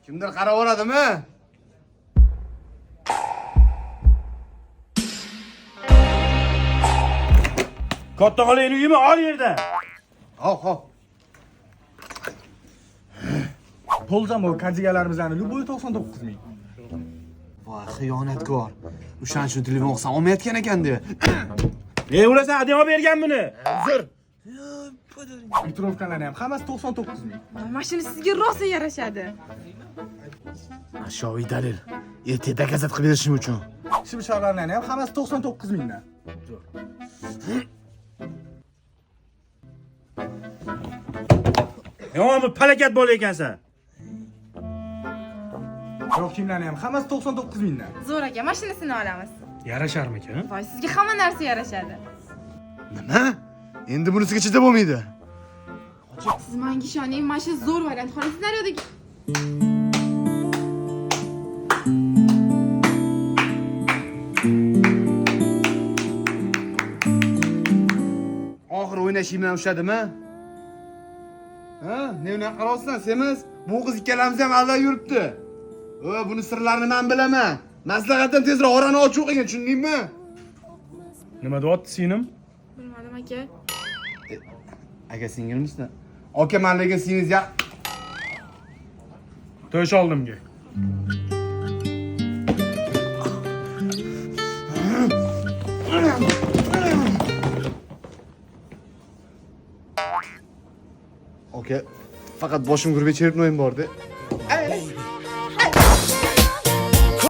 Kimdir qarab oradimi? Katta xolayni uyimi ol yerdan. Hop. Bo'lsam bu kardigalarimizni luboy 99 ming. Voy, xiyonatkor. O'shaning uchun telefon qilsam olmayotgan ekan-da. Ulasan, adem olib bergan buni. Uzr. Metrovkalarni ham hammasi 99 ming. Mashina sizga rosa yarashadi. Ashyoviy dalil. Ertaga gazet qilib berishim uchun. Shim-sharlarni ham hammasi 99 mingdan. Yo'qmi palakat bo'l ekansan. Yo'q kimlarni ham hammasi 99 mingdan. Zo'r aka, mashinasini olamiz. Yarasharmikan? Voy, sizga hamma narsa yarashadi. Nima? Endi bunisiga chidab bo'lmaydi. Siz menga ishoning, mashina zo'r variant. Xolos naryodagi Oxir o'ynashing bilan ushladimi? Ha? Ne unaqa qarayapsan, semiz? Bu qiz ikkalamiz ham aldab yuribdi. Buni sirlarini men bilaman. Maslahatdan tezroq orani ochib o'qing, tushundingmi? Nima deyapti singlim? bilmadim aka. Aka singilmisizlar? Aka manliga singiz ya. To'sh oldimga. Aka, faqat boshim gurbe cherib noyim bordi.